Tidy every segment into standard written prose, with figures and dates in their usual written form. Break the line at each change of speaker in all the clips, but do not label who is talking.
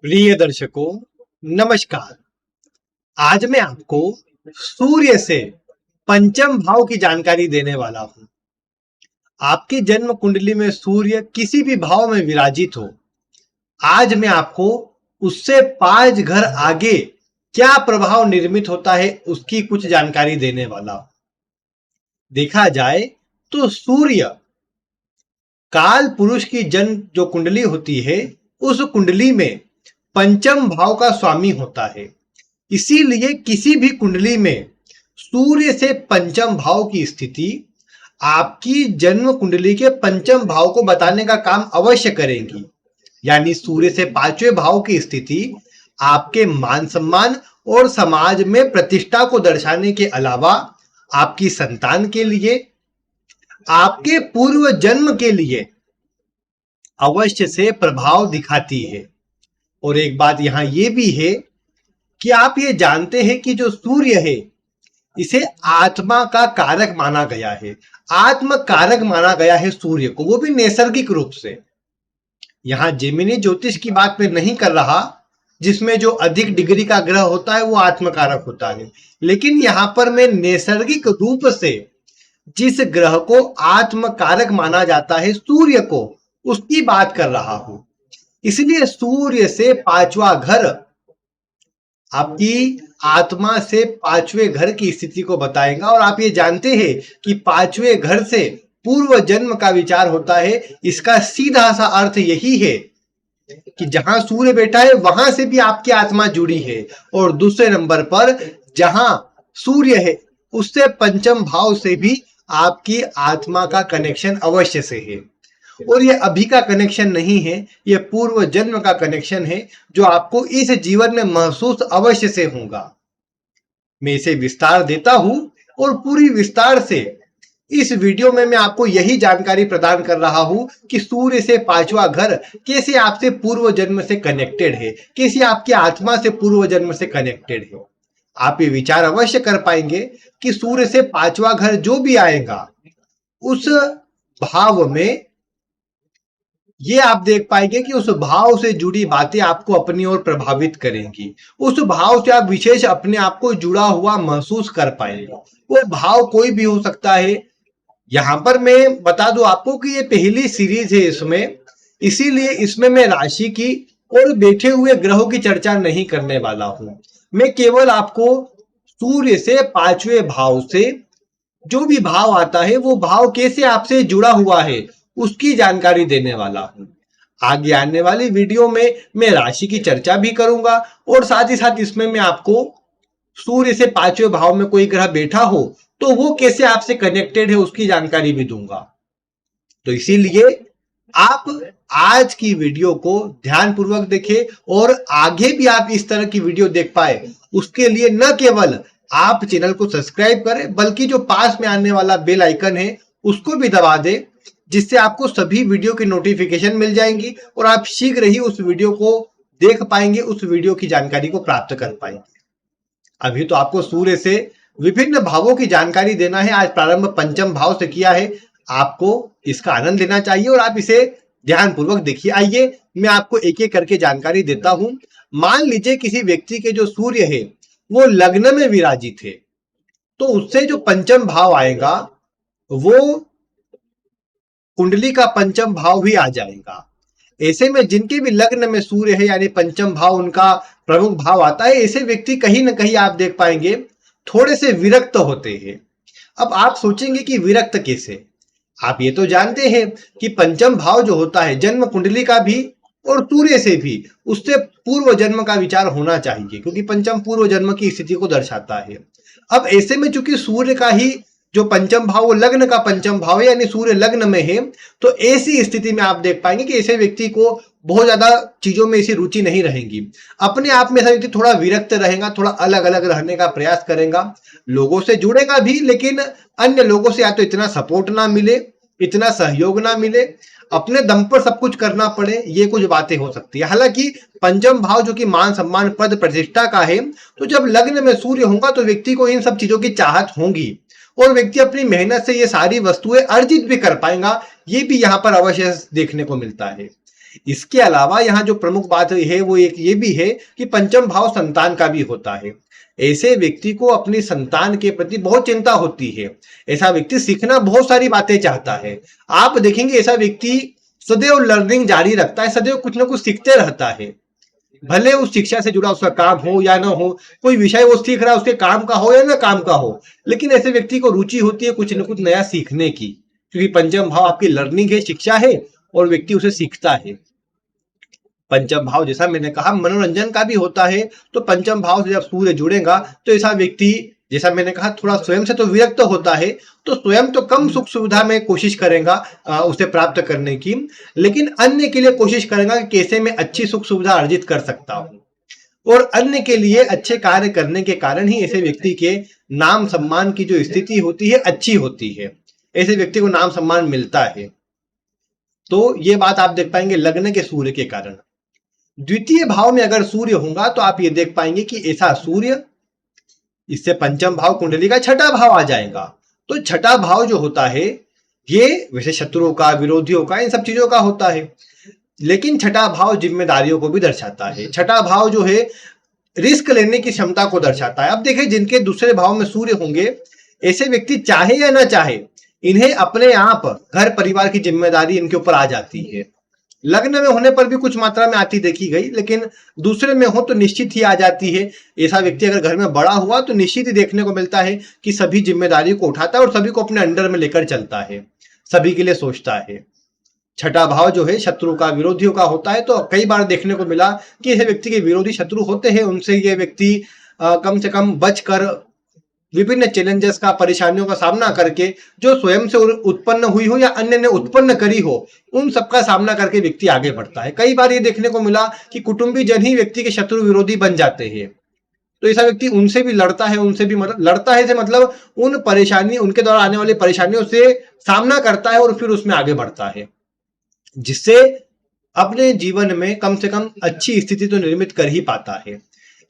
प्रिय दर्शकों, नमस्कार। आज मैं आपको सूर्य से पंचम भाव की जानकारी देने वाला हूं। आपकी जन्म कुंडली में सूर्य किसी भी भाव में विराजित हो, आज मैं आपको उससे 5 घर आगे क्या प्रभाव निर्मित होता है उसकी कुछ जानकारी देने वाला हूं। देखा जाए तो सूर्य काल पुरुष की जन्म जो कुंडली होती है, उस कुंडली में पंचम भाव का स्वामी होता है। इसीलिए किसी भी कुंडली में सूर्य से पंचम भाव की स्थिति आपकी जन्म कुंडली के पंचम भाव को बताने का काम अवश्य करेंगी। यानी सूर्य से 5वें भाव की स्थिति आपके मान सम्मान और समाज में प्रतिष्ठा को दर्शाने के अलावा आपकी संतान के लिए, आपके पूर्व जन्म के लिए अवश्य से प्रभाव दिखाती है। और एक बात यहां यह भी है कि आप ये जानते हैं कि जो सूर्य है, इसे आत्मा का कारक माना गया है। आत्म कारक माना गया है सूर्य को, वो भी नैसर्गिक रूप से। यहां जेमिनी ज्योतिष की बात मैं नहीं कर रहा, जिसमें जो अधिक डिग्री का ग्रह होता है वो आत्मकारक होता है। लेकिन यहां पर मैं नैसर्गिक रूप से जिस ग्रह को आत्मकारक माना जाता है, सूर्य को, उसकी बात कर रहा हूं। इसलिए सूर्य से 5वां घर आपकी आत्मा से 5वें घर की स्थिति को बताएगा। और आप ये जानते हैं कि 5वें घर से पूर्व जन्म का विचार होता है। इसका सीधा सा अर्थ यही है कि जहां सूर्य बैठा है वहां से भी आपकी आत्मा जुड़ी है, और दूसरे नंबर पर जहां सूर्य है उससे पंचम भाव से भी आपकी आत्मा का कनेक्शन अवश्य से है। और ये अभी का कनेक्शन नहीं है, ये पूर्व जन्म का कनेक्शन है जो आपको इस जीवन में महसूस अवश्य से होगा। मैं इसे विस्तार देता हूं और पूरी विस्तार से इस वीडियो में मैं आपको यही जानकारी प्रदान कर रहा हूं कि सूर्य से 5वां घर कैसे आपसे पूर्व जन्म से कनेक्टेड है, कैसे आपकी आत्मा से पूर्व जन्म से कनेक्टेड है। आप ये विचार अवश्य कर पाएंगे कि सूर्य से 5वां घर जो भी आएगा, उस भाव में ये आप देख पाएंगे कि उस भाव से जुड़ी बातें आपको अपनी ओर प्रभावित करेंगी। उस भाव से आप विशेष अपने आप को जुड़ा हुआ महसूस कर पाएंगे। वो भाव कोई भी हो सकता है। यहां पर मैं बता दूं आपको कि ये पहली सीरीज है इसमें, इसीलिए इसमें मैं राशि की और बैठे हुए ग्रहों की चर्चा नहीं करने वाला हूं। मैं केवल आपको सूर्य से 5वें भाव से जो भी भाव आता है, वो भाव कैसे आपसे जुड़ा हुआ है, उसकी जानकारी देने वाला हूं। आगे आने वाली वीडियो में मैं राशि की चर्चा भी करूंगा, और साथ ही साथ इसमें मैं आपको सूर्य से 5वें भाव में कोई ग्रह बैठा हो तो वो कैसे आपसे कनेक्टेड है उसकी जानकारी भी दूंगा। तो इसीलिए आप आज की वीडियो को ध्यानपूर्वक देखें, और आगे भी आप इस तरह की वीडियो देख पाए उसके लिए न केवल आप चैनल को सब्सक्राइब करें, बल्कि जो पास में आने वाला बेल आइकन है उसको भी दबा दें, जिससे आपको सभी वीडियो की नोटिफिकेशन मिल जाएंगी और आप शीघ्र ही उस वीडियो को देख पाएंगे, उस वीडियो की जानकारी को प्राप्त कर पाएंगे। अभी तो आपको सूर्य से विभिन्न भावों की जानकारी देना है। आज प्रारंभ पंचम भाव से किया है, आपको इसका आनंद लेना चाहिए और आप इसे ध्यानपूर्वक देखिए। आइए मैं आपको एक एक करके जानकारी देता हूं। मान लीजिए किसी व्यक्ति के जो सूर्य है वो लग्न में विराजित है, तो उससे जो पंचम भाव आएगा वो कुंडली का पंचम भाव भी आ जाएगा। ऐसे में जिनके भी लग्न में सूर्य है, यानी पंचम भाव उनका प्रमुख भाव आता है, ऐसे व्यक्ति कहीं ना कहीं आप देख पाएंगे थोड़े से विरक्त होते हैं। अब आप सोचेंगे कि विरक्त कैसे? आप ये तो जानते हैं कि पंचम भाव जो होता है जन्म कुंडली का भी और सूर्य से भी, उससे पूर्व जन्म का विचार होना चाहिए, क्योंकि पंचम पूर्व जन्म की स्थिति को दर्शाता है। अब ऐसे में चूंकि सूर्य का ही जो पंचम भाव वो लग्न का पंचम भाव है, यानी सूर्य लग्न में है, तो ऐसी स्थिति में आप देख पाएंगे कि ऐसे व्यक्ति को बहुत ज्यादा चीजों में ऐसी रुचि नहीं रहेगी। अपने आप में ऐसा व्यक्ति थोड़ा विरक्त रहेगा, थोड़ा अलग अलग रहने का प्रयास करेगा, लोगों से जुड़ेगा भी, लेकिन अन्य लोगों से या तो इतना सपोर्ट ना मिले, इतना सहयोग ना मिले, अपने दम पर सब कुछ करना पड़े, ये कुछ बातें हो सकती है। हालांकि पंचम भाव जो कि मान सम्मान पद प्रतिष्ठा का है, तो जब लग्न में सूर्य होगा तो व्यक्ति को इन सब चीजों की चाहत होगी और व्यक्ति अपनी मेहनत से ये सारी वस्तुएं अर्जित भी कर पाएगा। ये भी यहाँ पर अवश्य देखने को मिलता है। इसके अलावा यहाँ जो प्रमुख बात है वो एक ये भी है कि पंचम भाव संतान का भी होता है। ऐसे व्यक्ति को अपनी संतान के प्रति बहुत चिंता होती है। ऐसा व्यक्ति सीखना बहुत सारी बातें चाहता है। आप देखेंगे ऐसा व्यक्ति सदैव लर्निंग जारी रखता है, सदैव कुछ ना कुछ सीखते रहता है। भले उस शिक्षा से जुड़ा उसका काम हो या ना हो, कोई विषय वो सीख रहा है उसके काम का हो या ना काम का हो, लेकिन ऐसे व्यक्ति को रुचि होती है कुछ ना कुछ नया सीखने की, क्योंकि पंचम भाव आपकी लर्निंग है, शिक्षा है, और व्यक्ति उसे सीखता है। पंचम भाव जैसा मैंने कहा मनोरंजन का भी होता है। तो पंचम भाव से जब सूर्य जुड़ेगा तो ऐसा व्यक्ति, जैसा मैंने कहा, थोड़ा स्वयं से तो विरक्त होता है, तो स्वयं तो कम सुख सुविधा में कोशिश करेगा उसे प्राप्त करने की, लेकिन अन्य के लिए कोशिश करेगा कि कैसे मैं अच्छी सुख सुविधा अर्जित कर सकता हूं। और अन्य के लिए अच्छे कार्य करने के कारण ही ऐसे व्यक्ति के नाम सम्मान की जो स्थिति होती है अच्छी होती है, ऐसे व्यक्ति को नाम सम्मान मिलता है। तो ये बात आप देख पाएंगे लग्न के सूर्य के कारण। द्वितीय भाव में अगर सूर्य होगा तो आप ये देख पाएंगे कि ऐसा सूर्य, इससे पंचम भाव कुंडली का छठा भाव आ जाएगा। तो छठा भाव जो होता है ये वैसे शत्रुओं का, विरोधियों का, इन सब चीजों का होता है, लेकिन छठा भाव जिम्मेदारियों को भी दर्शाता है। छठा भाव जो है रिस्क लेने की क्षमता को दर्शाता है। अब देखिए जिनके दूसरे भाव में सूर्य होंगे, ऐसे व्यक्ति चाहे या ना चाहे इन्हें अपने आप घर परिवार की जिम्मेदारी इनके ऊपर आ जाती है। लग्न में होने पर भी कुछ मात्रा में आती देखी गई, लेकिन दूसरे में हो तो निश्चित ही आ जाती है। ऐसा व्यक्ति अगर घर में बड़ा हुआ तो निश्चित ही देखने को मिलता है कि सभी जिम्मेदारी को उठाता है और सभी को अपने अंडर में लेकर चलता है, सभी के लिए सोचता है। छठा भाव जो है शत्रु का, विरोधियों का होता है। तो कई बार देखने को मिला कि ऐसे व्यक्ति के विरोधी शत्रु होते हैं, उनसे ये व्यक्ति कम से कम बचकर विभिन्न चैलेंजेस का, परेशानियों का सामना करके, जो स्वयं से उत्पन्न हुई हो या अन्य ने उत्पन्न करी हो, उन सबका सामना करके व्यक्ति आगे बढ़ता है। कई बार ये देखने को मिला कि कुटुंबी जन ही व्यक्ति के शत्रु विरोधी बन जाते हैं। तो ऐसा व्यक्ति उनसे भी लड़ता है, उनसे भी लड़ता है से मतलब उन परेशानी, उनके द्वारा आने वाली परेशानियों से सामना करता है और फिर उसमें आगे बढ़ता है, जिससे अपने जीवन में कम से कम अच्छी स्थिति तो निर्मित कर ही पाता है।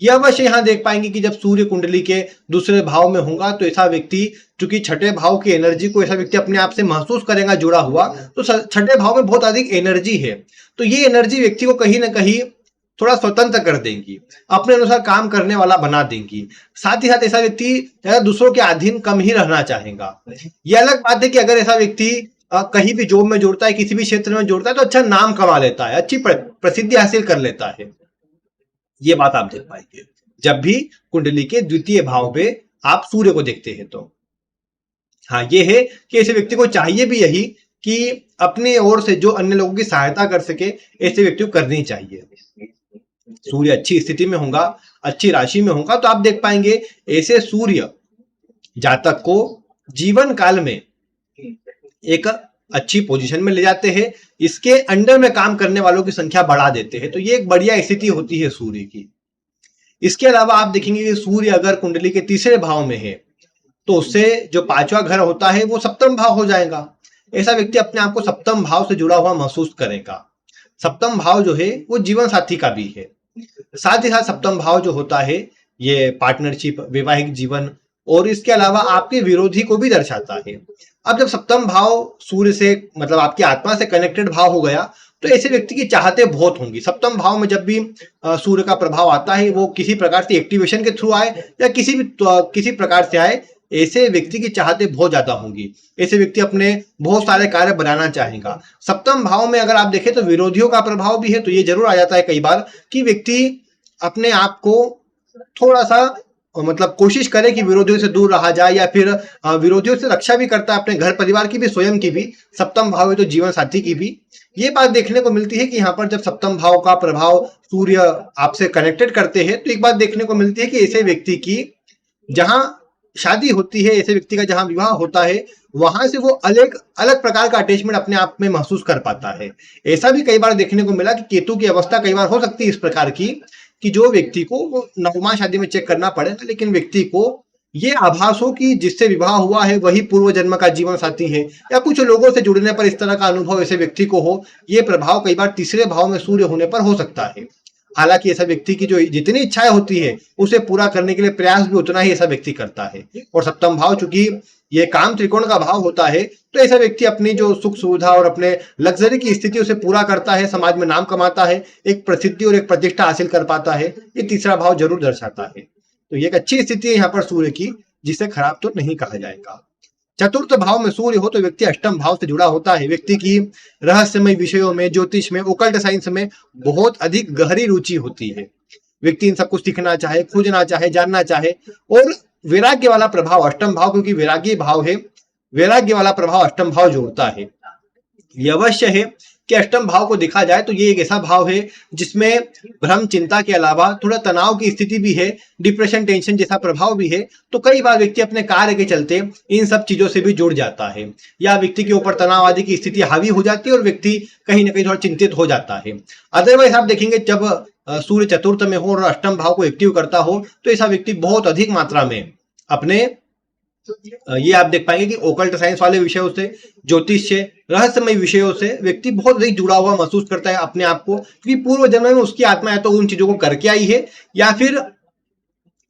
यह अवश्य यहाँ देख पाएंगे कि जब सूर्य कुंडली के दूसरे भाव में होगा तो ऐसा व्यक्ति, चूंकि छठे भाव की एनर्जी को ऐसा व्यक्ति अपने आप से महसूस करेगा जुड़ा हुआ, तो छठे भाव में बहुत अधिक एनर्जी है। तो ये एनर्जी व्यक्ति को कहीं ना कहीं थोड़ा स्वतंत्र कर देंगी, अपने अनुसार काम करने वाला बना देंगी। साथ ही साथ ऐसा व्यक्ति ज्यादा दूसरों के अधीन कम ही रहना चाहेगा। यह अलग बात है कि अगर ऐसा व्यक्ति कहीं भी जॉब में जुड़ता है, किसी भी क्षेत्र में जुड़ता है, तो अच्छा नाम कमा लेता है, अच्छी प्रसिद्धि हासिल कर लेता है। ये बात आप देख पाएंगे जब भी कुंडली के द्वितीय भाव पे आप सूर्य को देखते हैं। तो हाँ, ये है कि ऐसे व्यक्ति को चाहिए भी यही कि अपनी ओर से जो अन्य लोगों की सहायता कर सके, ऐसे व्यक्ति को करनी चाहिए। सूर्य अच्छी स्थिति में होगा, अच्छी राशि में होगा, तो आप देख पाएंगे ऐसे सूर्य जातक को जीवन काल में एक अच्छी पोजीशन में ले जाते हैं, इसके अंडर में काम करने वालों की संख्या बढ़ा देते हैं। तो ये एक बढ़िया स्थिति होती है सूर्य की। इसके अलावा आप देखेंगे कि सूर्य अगर कुंडली के तीसरे भाव में है तो उससे जो पांचवा घर होता है वो सप्तम भाव हो जाएगा। ऐसा व्यक्ति अपने आप को सप्तम भाव से जुड़ा हुआ महसूस करेगा। सप्तम भाव जो है वो जीवन साथी का भी है। साथ ही साथ सप्तम भाव जो होता है ये पार्टनरशिप, वैवाहिक जीवन, और इसके अलावा आपके विरोधी को भी दर्शाता है। अब जब सप्तम भाव सूर्य से, मतलब आपकी आत्मा से कनेक्टेड भाव हो गया, तो ऐसे व्यक्ति की चाहते बहुत होंगी। सप्तम भाव में जब भी सूर्य का प्रभाव आता है, वो किसी प्रकार से एक्टिवेशन के थ्रू आए या किसी प्रकार से आए, ऐसे व्यक्ति की चाहते बहुत ज्यादा होंगी। ऐसे व्यक्ति अपने बहुत सारे कार्य बनाना चाहेगा। सप्तम भाव में अगर आप देखें तो विरोधियों का प्रभाव भी है, तो ये जरूर आ जाता है कई बार कि व्यक्ति अपने आप को थोड़ा सा मतलब कोशिश करे कि विरोधियों से दूर रहा जाए, या फिर विरोधियों से रक्षा भी करता है, अपने घर परिवार की भी, स्वयं की भी। सप्तम भाव है तो जीवन साथी की भी। ये बात देखने को मिलती है कि यहाँ पर जब सप्तम भाव का प्रभाव सूर्य आपसे कनेक्टेड करते हैं, तो एक बात देखने को मिलती है कि ऐसे व्यक्ति की जहां शादी होती है, ऐसे व्यक्ति का जहां विवाह होता है, वहां से वो अलग अलग प्रकार का अटैचमेंट अपने आप में महसूस कर पाता है। ऐसा भी कई बार देखने को मिला कि केतु की अवस्था कई बार हो सकती है इस प्रकार की कि जो व्यक्ति को वो नवमा शादी में चेक करना पड़े, लेकिन व्यक्ति को ये आभास हो कि जिससे विवाह हुआ है वही पूर्व जन्म का जीवन साथी है, या कुछ लोगों से जुड़ने पर इस तरह का अनुभव ऐसे व्यक्ति को हो। ये प्रभाव कई बार तीसरे भाव में सूर्य होने पर हो सकता है। हालांकि ऐसा व्यक्ति की जो जितनी इच्छाएं होती है उसे पूरा करने के लिए प्रयास भी उतना ही ऐसा व्यक्ति करता है। और सप्तम भाव चूंकि ये काम त्रिकोण का भाव होता है, तो ऐसा व्यक्ति अपनी जो सुख सुविधा और अपने लग्जरी की स्थिति उसे पूरा करता है, समाज में नाम कमाता है, एक प्रसिद्धि और एक प्रतिष्ठा हासिल कर पाता है। ये तीसरा भाव जरूर दर्शाता है। तो ये एक अच्छी स्थिति है यहाँ पर सूर्य की, जिसे खराब तो नहीं कहा जाएगा। चतुर्थ भाव में सूर्य हो तो व्यक्ति अष्टम भाव से जुड़ा होता है। व्यक्ति की रहस्यमय विषयों में, ज्योतिष में, ओकल्ट साइंस में बहुत अधिक गहरी रुचि होती है। व्यक्ति इन सबको सीखना चाहे, खोजना चाहे, जानना चाहे। और वैराग्य वाला प्रभाव अष्टम भाव, क्योंकि वैराग्य भाव है, वैराग्य वाला प्रभाव अष्टम भाव जोड़ता है। यह अवश्य है कि अष्टम भाव को देखा जाए तो ये एक ऐसा भाव है जिसमें भ्रम, चिंता के अलावा थोड़ा तनाव की स्थिति भी है, डिप्रेशन, टेंशन जैसा प्रभाव भी है। तो कई बार व्यक्ति अपने कार्य के चलते इन सब चीजों से भी जुड़ जाता है, या व्यक्ति के ऊपर तनाव आदि की स्थिति हावी हो जाती है और व्यक्ति कहीं ना कहीं थोड़ा चिंतित हो जाता है। अदरवाइज आप देखेंगे जब सूर्य चतुर्थ में हो और अष्टम भाव को एक्टिव करता हो तो ऐसा व्यक्ति बहुत अधिक मात्रा में अपने ये आप देख पाएंगे कि ओकल्ट साइंस वाले विषयों से, ज्योतिष से, रहस्यमय विषयों से व्यक्ति बहुत अधिक जुड़ा हुआ महसूस करता है अपने आप को, क्योंकि पूर्व जन्म में उसकी आत्मा या तो उन चीजों को करके आई है या फिर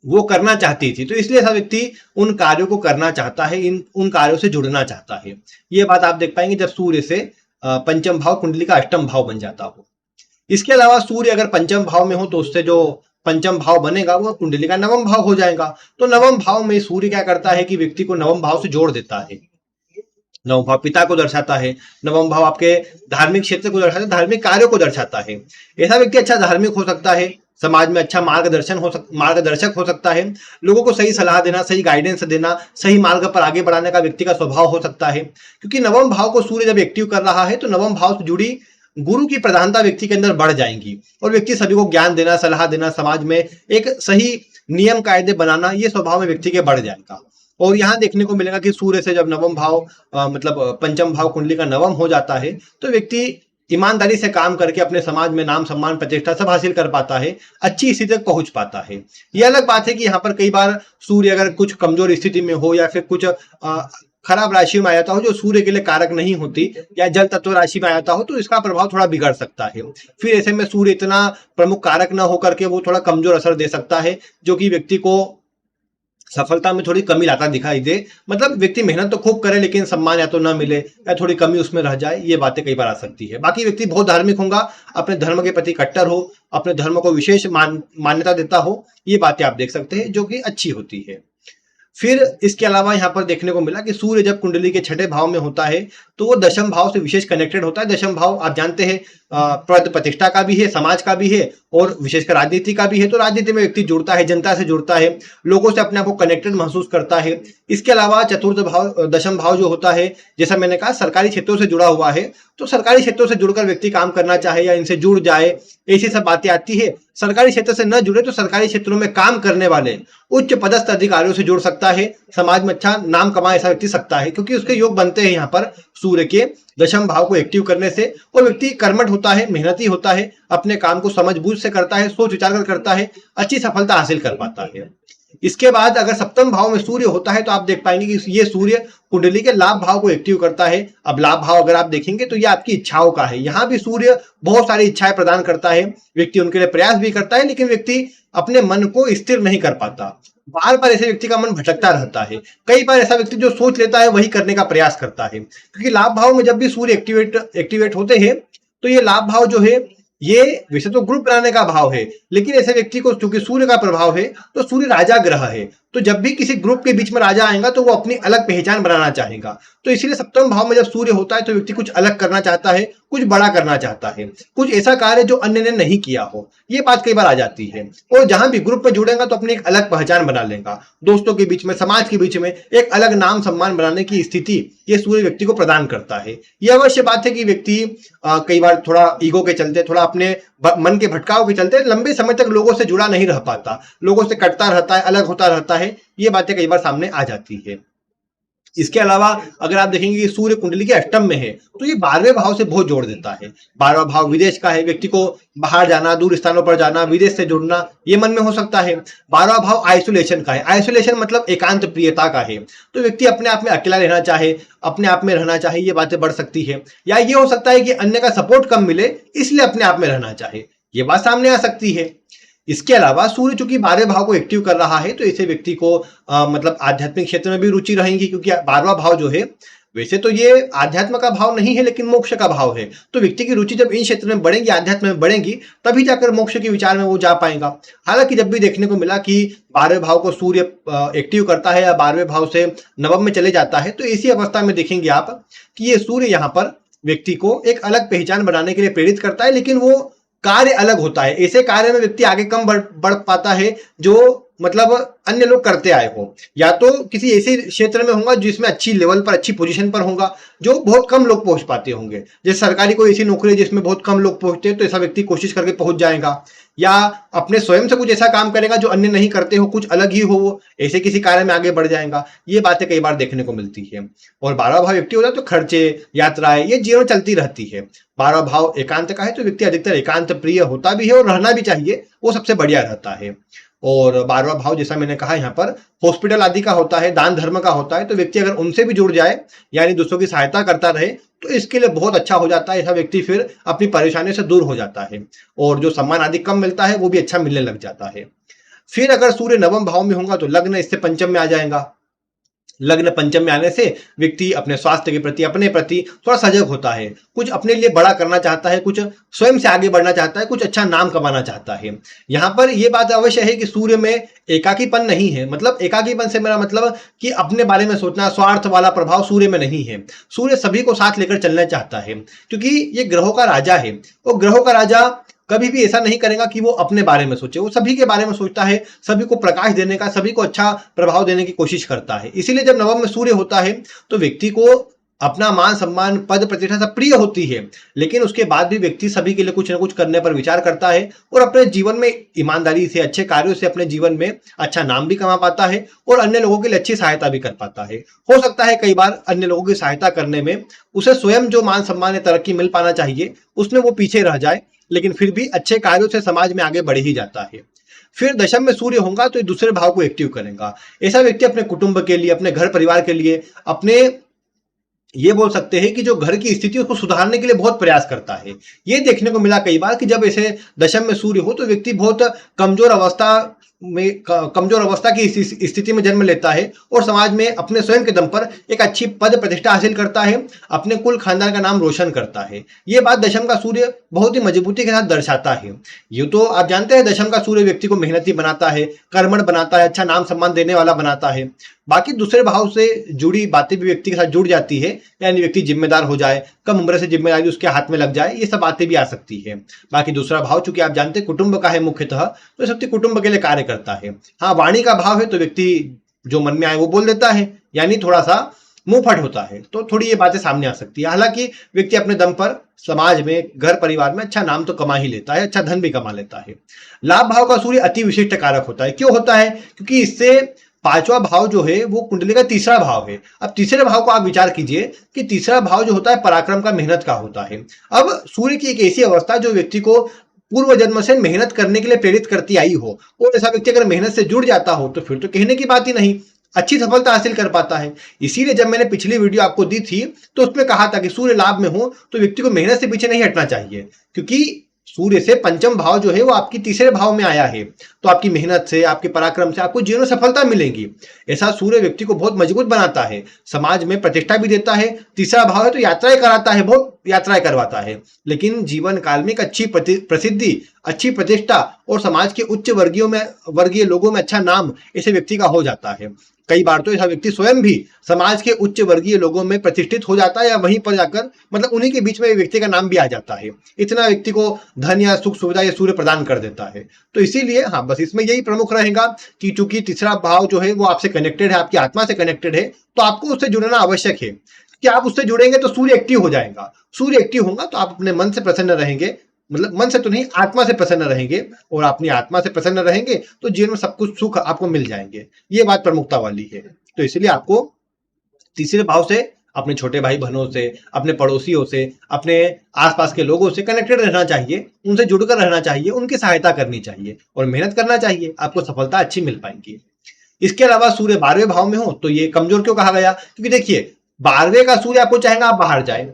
वो करना चाहती थी। तो इसलिए ऐसा व्यक्ति उन कार्यों को करना चाहता है, उन कार्यों से जुड़ना चाहता है। ये बात आप देख पाएंगे जब सूर्य से पंचम भाव कुंडली का अष्टम भाव बन जाता हो। इसके अलावा सूर्य अगर पंचम भाव में हो तो उससे जो पंचम भाव बनेगा वो कुंडली का नवम भाव हो जाएगा। तो नवम भाव में सूर्य क्या करता है कि व्यक्ति को नवम भाव से जोड़ देता है। नवम भाव पिता को दर्शाता है, नवम भाव आपके धार्मिक क्षेत्र को दर्शाता है, धार्मिक कार्यों को दर्शाता है। ऐसा व्यक्ति अच्छा धार्मिक हो सकता है, समाज में अच्छा मार्गदर्शक हो सकता है, लोगों को सही सलाह देना, सही गाइडेंस देना, सही मार्ग पर आगे बढ़ाने का व्यक्ति का स्वभाव हो सकता है। क्योंकि नवम भाव को सूर्य जब एक्टिव कर रहा है तो नवम भाव से जुड़ी गुरु की प्रधानता व्यक्ति के अंदर बढ़ जाएंगी और व्यक्ति सभी को ज्ञान देना, सलाह देना, समाज में एक सही नियम कायदे बनाना, ये स्वभाव में व्यक्ति के बढ़ जाएगा। और यहाँ देखने को मिलेगा कि सूर्य से जब नवम भाव मतलब पंचम भाव कुंडली का नवम हो जाता है तो व्यक्ति ईमानदारी से काम करके अपने समाज में नाम, सम्मान, प्रतिष्ठा सब हासिल कर पाता है, अच्छी स्थिति तक पहुंच पाता है। यह अलग बात है कि यहाँ पर कई बार सूर्य अगर कुछ कमजोर स्थिति में हो या फिर कुछ खराब राशि में आ जाता हो जो सूर्य के लिए कारक नहीं होती, या जल तत्व राशि में आ जाता हो तो इसका प्रभाव थोड़ा बिगड़ सकता है। फिर ऐसे में सूर्य इतना प्रमुख कारक न होकर के वो थोड़ा कमजोर असर दे सकता है, जो कि व्यक्ति को सफलता में थोड़ी कमी लाता दिखाई दे। मतलब व्यक्ति मेहनत तो खूब करे लेकिन सम्मान या तो ना मिले या थोड़ी कमी उसमें रह जाए, ये बातें कई बार आ सकती है। बाकी व्यक्ति बहुत धार्मिक होगा, अपने धर्म के प्रति कट्टर हो, अपने धर्म को विशेष मान्यता देता हो, ये बातें आप देख सकते हैं जो कि अच्छी होती है। फिर इसके अलावा यहाँ पर देखने को मिला कि सूर्य जब कुंडली के छठे भाव में होता है तो वो दशम भाव से विशेष कनेक्टेड होता है। दशम भाव आप जानते हैं पद प्रतिष्ठा का भी है, समाज का भी है और विशेषकर राजनीति का भी है। तो राजनीति में व्यक्ति जुड़ता है, जनता से जुड़ता है, लोगों से अपने आप को कनेक्टेड महसूस करता है। इसके अलावा चतुर्थ भाव, दशम भाव जो होता है, जैसा मैंने कहा सरकारी क्षेत्रों से जुड़ा हुआ है, तो सरकारी क्षेत्रों से जुड़कर व्यक्ति काम करना चाहे या इनसे जुड़ जाए, ऐसी सब बातें आती है। सरकारी क्षेत्र से न जुड़े तो सरकारी क्षेत्रों में काम करने वाले उच्च पदस्थ अधिकारियों से जुड़ सकता है, समाज में अच्छा नाम कमा ऐसा व्यक्ति सकता है, क्योंकि उसके योग बनते हैं यहाँ पर सूर्य के दशम भाव को एक्टिव करने से। और व्यक्ति कर्मठ होता है, मेहनती होता है, अपने काम को समझ बूझ से करता है, सोच विचार कर करता है, अच्छी सफलता हासिल कर पाता है। इसके बाद अगर सप्तम भाव में सूर्य होता है तो आप देख पाएंगे कि ये सूर्य कुंडली के लाभ भाव को एक्टिव करता है। अब लाभ भाव अगर आप देखेंगे तो ये आपकी इच्छाओं का है। यहाँ भी सूर्य बहुत सारी इच्छाएं प्रदान करता है, व्यक्ति उनके लिए प्रयास भी करता है, लेकिन व्यक्ति अपने मन को स्थिर नहीं कर पाता। बार बार ऐसे व्यक्ति का मन भटकता रहता है। कई बार ऐसा व्यक्ति जो सोच लेता है वही करने का प्रयास करता है, क्योंकि लाभ भाव में जब भी सूर्य एक्टिवेट होते हैं तो ये लाभ भाव जो है ये वैसे तो ग्रुप बनाने का भाव है, लेकिन ऐसे व्यक्ति को चूंकि सूर्य का प्रभाव है तो सूर्य राजा ग्रह है, तो जब भी किसी ग्रुप के बीच में राजा आएगा तो वो अपनी अलग पहचान बनाना चाहेगा। तो इसीलिए सप्तम भाव में जब सूर्य होता है तो व्यक्ति कुछ अलग करना चाहता है, कुछ बड़ा करना चाहता है, कुछ ऐसा कार्य जो अन्य ने नहीं किया हो, ये बात कई बार आ जाती है। और जहां भी ग्रुप में जुड़ेगा तो अपनी एक अलग पहचान बना लेगा, दोस्तों के बीच में, समाज के बीच में एक अलग नाम सम्मान बनाने की स्थिति ये सूर्य व्यक्ति को प्रदान करता है। यह अवश्य बात है कि व्यक्ति कई बार थोड़ा ईगो के चलते, थोड़ा अपने मन के भटकाव के चलते लंबे समय तक लोगों से जुड़ा नहीं रह पाता, लोगों से कटता रहता है, अलग होता रहता है, ये बातें कई बार सामने आ जाती है। इसके अलावा अगर आप देखेंगे कि सूर्य कुंडली के अष्टम में है तो ये 12वें भाव से बहुत जोड़ देता है। 12वां भाव विदेश का है, व्यक्ति को बाहर जाना, दूर स्थानों पर जाना, विदेश से जुड़ना, ये मन में हो सकता है। 12वां भाव आइसोलेशन का है। आइसोलेशन मतलब एकांत प्रियता का है, तो व्यक्ति अपने आप में अकेला रहना चाहे, अपने आप में रहना चाहे, ये बातें बढ़ सकती है। या ये हो सकता है कि अन्य का सपोर्ट कम मिले इसलिए अपने आप में रहना चाहे, ये बात सामने आ सकती है। इसके अलावा सूर्य चूंकि 12वें भाव को एक्टिव कर रहा है, तो ऐसे व्यक्ति को मतलब आध्यात्मिक क्षेत्र में भी रुचि रहेगी, क्योंकि 12वां भाव जो है वैसे तो ये आध्यात्म का भाव नहीं है लेकिन मोक्ष का भाव है। तो व्यक्ति की रुचि जब इन क्षेत्र में बढ़ेगी, आध्यात्म में बढ़ेगी, तभी जाकर मोक्ष के विचार में वो जा पाएगा। हालांकि जब भी देखने को मिला कि 12वें भाव को सूर्य एक्टिव करता है या 12वें भाव से नवम में चले जाता है, तो इसी अवस्था में देखेंगे आप कि ये सूर्य यहाँ पर व्यक्ति को एक अलग पहचान बनाने के लिए प्रेरित करता है, लेकिन वो कार्य अलग होता है। ऐसे कार्य में व्यक्ति आगे कम बढ़ पाता है जो मतलब अन्य लोग करते आए हो, या तो किसी ऐसे क्षेत्र में होगा जिसमें अच्छी लेवल पर, अच्छी पोजीशन पर होगा, जो बहुत कम लोग पहुंच पाते होंगे। जैसे सरकारी कोई ऐसी नौकरी जिसमें बहुत कम लोग पहुंचते हैं, तो ऐसा व्यक्ति कोशिश करके पहुंच जाएगा, या अपने स्वयं से कुछ ऐसा काम करेगा जो अन्य नहीं करते हो, कुछ अलग ही हो, वो ऐसे किसी कार्य में आगे बढ़ जाएगा। ये बातें कई बार देखने को मिलती है। और 12वां भाव एक्टिव होता है तो खर्चे, यात्राएं, ये जीवन चलती रहती है। 12वां भाव एकांत का है, तो व्यक्ति अधिकतर एकांत प्रिय होता भी है, और रहना भी चाहिए, वो सबसे बढ़िया रहता है। और 12वां भाव जैसा मैंने कहा यहाँ पर हॉस्पिटल आदि का होता है, दान धर्म का होता है, तो व्यक्ति अगर उनसे भी जुड़ जाए, यानी दूसरों की सहायता करता रहे, तो इसके लिए बहुत अच्छा हो जाता है। ऐसा व्यक्ति फिर अपनी परेशानी से दूर हो जाता है, और जो सम्मान आदि कम मिलता है वो भी अच्छा मिलने लग जाता है। फिर अगर सूर्य नवम भाव में होगा तो लग्न इससे पंचम में आ जाएगा। लग्न पंचम में आने से व्यक्ति अपने स्वास्थ्य के प्रति, अपने प्रति थोड़ा सजग होता है, कुछ अपने लिए बड़ा करना चाहता है, कुछ स्वयं से आगे बढ़ना चाहता है, कुछ अच्छा नाम कमाना चाहता है। यहाँ पर यह बात अवश्य है कि सूर्य में एकाकीपन नहीं है। मतलब एकाकीपन से मेरा मतलब कि अपने बारे में सोचना, स्वार्थ वाला प्रभाव सूर्य में नहीं है। सूर्य सभी को साथ लेकर चलना चाहता है, क्योंकि ये ग्रहों का राजा है। वो ग्रहों का राजा कभी भी ऐसा नहीं करेगा कि वो अपने बारे में सोचे, वो सभी के बारे में सोचता है, सभी को प्रकाश देने का, सभी को अच्छा प्रभाव देने की कोशिश करता है। इसीलिए जब नवम में सूर्य होता है तो व्यक्ति को अपना मान सम्मान, पद प्रतिष्ठा सब प्रिय होती है, लेकिन उसके बाद भी व्यक्ति सभी के लिए कुछ न कुछ करने पर विचार करता है, और अपने जीवन में ईमानदारी से, अच्छे कार्यों से अपने जीवन में अच्छा नाम भी कमा पाता है, और अन्य लोगों के लिए अच्छी सहायता भी कर पाता है। हो सकता है कई बार अन्य लोगों की सहायता करने में उसे स्वयं जो मान सम्मान या तरक्की मिल पाना चाहिए, उसमें वो पीछे रह जाए, लेकिन फिर भी अच्छे कार्यों से समाज में आगे बढ़ ही जाता है। फिर दशम में सूर्य होगा तो दूसरे भाव को एक्टिव करेगा। ऐसा व्यक्ति अपने कुटुंब के लिए, अपने घर परिवार के लिए, अपने ये बोल सकते हैं कि जो घर की स्थिति उसको सुधारने के लिए बहुत प्रयास करता है। ये देखने को मिला कई बार कि जब ऐसे दशम में सूर्य हो तो व्यक्ति बहुत कमजोर अवस्था की स्थिति में जन्म लेता है, और समाज में अपने स्वयं के दम पर एक अच्छी पद प्रतिष्ठा हासिल करता है, अपने कुल खानदान का नाम रोशन करता है। ये बात दशम का सूर्य बहुत ही मजबूती के साथ दर्शाता है। ये तो आप जानते हैं दशम का सूर्य व्यक्ति को मेहनती बनाता है, कर्मठ बनाता है, अच्छा नाम सम्मान देने वाला बनाता है। बाकी दूसरे भाव से जुड़ी बातें भी व्यक्ति के साथ जुड़ जाती है, यानी व्यक्ति जिम्मेदार हो जाए, कम उम्र से जिम्मेदारी उसके हाथ में लग जाए, ये सब बातें भी आ सकती है। बाकी दूसरा भाव चूंकि आप जानते हैं कुटुंब का है मुख्यतः, तो सब कुटुंब के लिए कार्य करता है। हाँ, वाणी का भाव है तो व्यक्ति जो मन में आए वो बोल देता है, यानी थोड़ा सा मुंहफट होता है, तो थोड़ी ये बातें सामने आ सकती है। हालांकि व्यक्ति अपने दम पर समाज में, घर परिवार में अच्छा नाम तो कमा ही लेता है, अच्छा धन भी कमा लेता है। लाभ भाव का सूर्य अति विशिष्ट कारक होता है। क्यों होता है? क्योंकि इससे पांचवा भाव जो है वो कुंडली का तीसरा भाव है। अब तीसरे भाव को आप विचार कीजिए कि तीसरा भाव जो होता है पराक्रम का, मेहनत का होता है। अब सूर्य की एक ऐसी अवस्था जो व्यक्ति को पूर्व जन्म से मेहनत करने के लिए प्रेरित करती आई हो, और ऐसा व्यक्ति अगर मेहनत से जुड़ जाता हो तो फिर तो कहने की बात ही नहीं, अच्छी सफलता हासिल कर पाता है। इसीलिए जब मैंने पिछली वीडियो आपको दी थी तो उसमें कहा था कि सूर्य लाभ में हो तो व्यक्ति को मेहनत से पीछे नहीं हटना चाहिए, क्योंकि सूर्य से पंचम भाव जो है वो आपकी तीसरे भाव में आया है, तो आपकी मेहनत से, आपके पराक्रम से आपको जीवन में सफलता मिलेगी। ऐसा सूर्य व्यक्ति को बहुत मजबूत बनाता है, समाज में प्रतिष्ठा भी देता है। तीसरा भाव है तो यात्राएं कराता है, बहुत यात्राएं करवाता है, लेकिन जीवन काल में एक अच्छी प्रसिद्धि, अच्छी प्रतिष्ठा और समाज के उच्च वर्गीय लोगों में अच्छा नाम ऐसे व्यक्ति का हो जाता है। कई बार तो ऐसा व्यक्ति स्वयं भी समाज के उच्च वर्गीय लोगों में प्रतिष्ठित हो जाता है, या वहीं पर जाकर मतलब उन्हीं के बीच में व्यक्ति का नाम भी आ जाता है। इतना व्यक्ति को धन या सुख सुविधा ये सूर्य प्रदान कर देता है। तो इसीलिए हाँ, बस इसमें यही प्रमुख रहेगा कि चूंकि तीसरा भाव जो है वो आपसे कनेक्टेड है, आपकी आत्मा से कनेक्टेड है, तो आपको उससे जुड़ना आवश्यक है। कि आप उससे जुड़ेंगे तो सूर्य एक्टिव हो जाएगा। सूर्य एक्टिव होगा तो आप अपने मन से प्रसन्न रहेंगे, मतलब मन से तो नहीं, आत्मा से प्रसन्न रहेंगे, और अपनी आत्मा से प्रसन्न रहेंगे तो जीवन में सब कुछ सुख आपको मिल जाएंगे। ये बात प्रमुखता वाली है। तो इसलिए आपको तीसरे भाव से अपने छोटे भाई बहनों से, अपने पड़ोसियों से, अपने आसपास के लोगों से कनेक्टेड रहना चाहिए, उनसे जुड़कर रहना चाहिए, उनकी सहायता करनी चाहिए और मेहनत करना चाहिए, आपको सफलता अच्छी मिल पाएगी। इसके अलावा सूर्य 12वें भाव में हो तो ये कमजोर क्यों कहा गया? क्योंकि देखिए 12वें का सूर्य आपको चाहेगा आप बाहर जाए,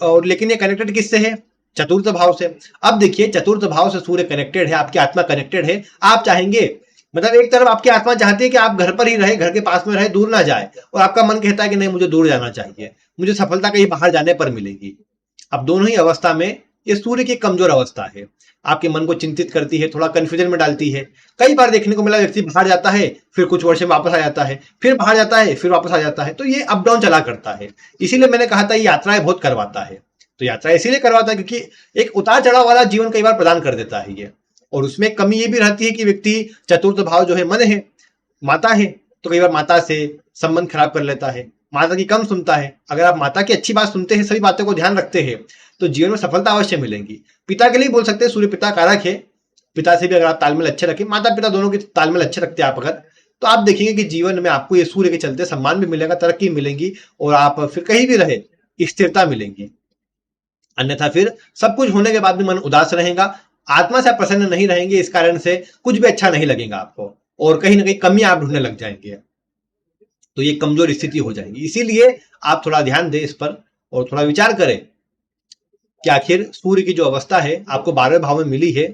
और लेकिन ये कनेक्टेड किससे है? चतुर्थ भाव से। अब देखिए चतुर्थ भाव से सूर्य कनेक्टेड है, आपकी आत्मा कनेक्टेड है। आप चाहेंगे, मतलब एक तरफ आपकी आत्मा चाहती है कि आप घर पर ही रहे, घर के पास में रहे, दूर ना जाए, और आपका मन कहता है कि नहीं मुझे दूर जाना चाहिए, मुझे सफलता कहीं बाहर जाने पर मिलेगी। अब दोनों ही अवस्था में ये सूर्य की कमजोर अवस्था है, आपके मन को चिंतित करती है, थोड़ा कंफ्यूजन में डालती है। कई बार देखने को मिला व्यक्ति बाहर जाता है, फिर कुछ वर्ष में वापस आ जाता है, फिर बाहर जाता है, फिर वापस आ जाता है, तो ये अप डाउन चला करता है। इसीलिए मैंने कहा था ये यात्राएं बहुत करवाता है। तो यात्रा इसीलिए करवाता है क्योंकि एक उतार चढ़ाव वाला जीवन कई बार प्रदान कर देता है ये। और उसमें कमी ये भी रहती है कि व्यक्ति चतुर्थ भाव जो है मन है, माता है, तो कई बार माता से संबंध खराब कर लेता है, माता की कम सुनता है। अगर आप माता की अच्छी बात सुनते हैं, सभी बातों को ध्यान रखते हैं, तो जीवन में सफलता अवश्य मिलेगी। पिता के लिए बोल सकते हैं, सूर्य पिता कारक है, पिता से भी अगर आप तालमेल अच्छे रखें, माता पिता दोनों के तालमेल अच्छे रखते हैं आप अगर, तो आप देखेंगे कि जीवन में आपको ये सूर्य के चलते सम्मान भी मिलेगा, तरक्की मिलेगी, और आप फिर कहीं भी रहे स्थिरता मिलेगी। अन्यथा फिर सब कुछ होने के बाद भी मन उदास रहेगा, आत्मा से आप प्रसन्न नहीं रहेंगे, इस कारण से कुछ भी अच्छा नहीं लगेगा आपको, और कहीं ना कहीं कमी आप ढूंढने लग जाएंगे, तो ये कमजोर स्थिति हो जाएगी। इसीलिए आप थोड़ा ध्यान दें इस पर, और थोड़ा विचार करें कि आखिर सूर्य की जो अवस्था है आपको 12वें भाव में मिली है,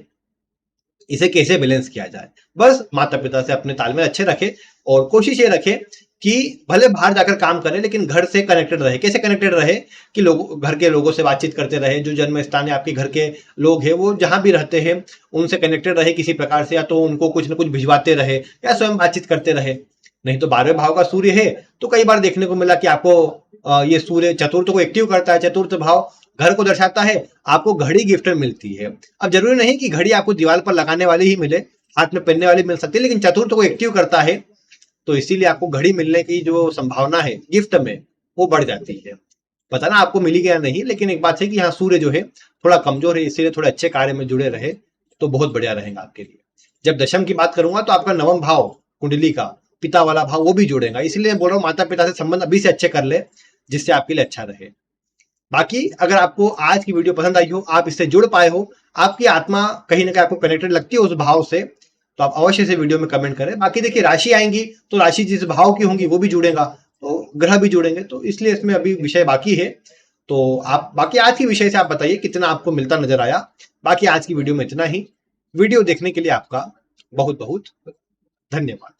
इसे कैसे बैलेंस किया जाए। बस माता पिता से अपने तालमेल अच्छे रखे, और कोशिश ये रखे कि भले बाहर जाकर काम करें लेकिन घर से कनेक्टेड रहे। कैसे कनेक्टेड रहे कि लोग, घर के लोगों से बातचीत करते रहे, जो जन्म स्थान है आपके घर के लोग हैं वो जहां भी रहते हैं उनसे कनेक्टेड रहे किसी प्रकार से, या तो उनको कुछ ना कुछ भिजवाते रहे या स्वयं बातचीत करते रहे। नहीं तो 12वें भाव का सूर्य है, तो कई बार देखने को मिला कि आपको ये सूर्य चतुर्थ को एक्टिव करता है, चतुर्थ भाव घर को दर्शाता है, आपको घड़ी गिफ्ट में मिलती है। अब जरूरी नहीं कि घड़ी आपको दीवार पर लगाने वाली ही मिले, हाथ में पहनने वाली मिल सकती है, लेकिन चतुर्थ को एक्टिव करता है, तो इसीलिए आपको घड़ी मिलने की जो संभावना है गिफ्ट में वो बढ़ जाती है। पता ना आपको मिली या नहीं, लेकिन एक बात है कि यहाँ सूर्य जो है थोड़ा कमजोर है, इसीलिए थोड़े अच्छे कार्य में जुड़े रहे तो बहुत बढ़िया रहेगा आपके लिए। जब दशम की बात करूंगा तो आपका 9वां भाव कुंडली का पिता वाला भाव वो भी जुड़ेगा, इसलिए बोल रहा हूँ माता पिता से संबंध अभी से अच्छे कर ले, जिससे आपके लिए अच्छा रहे। बाकी अगर आपको आज की वीडियो पसंद आई हो, आप इससे जुड़ पाए हो, आपकी आत्मा कहीं ना कहीं आपको कनेक्टेड लगती है उस भाव से, तो आप अवश्य से वीडियो में कमेंट करें। बाकी देखिए राशि आएंगी तो राशि जिस भाव की होंगी वो भी जुड़ेगा, तो ग्रह भी जुड़ेंगे, तो इसलिए इसमें अभी विषय बाकी है। तो आप बाकी आज की विषय से आप बताइए कितना आपको मिलता नजर आया। बाकी आज की वीडियो में इतना ही। वीडियो देखने के लिए आपका बहुत बहुत धन्यवाद।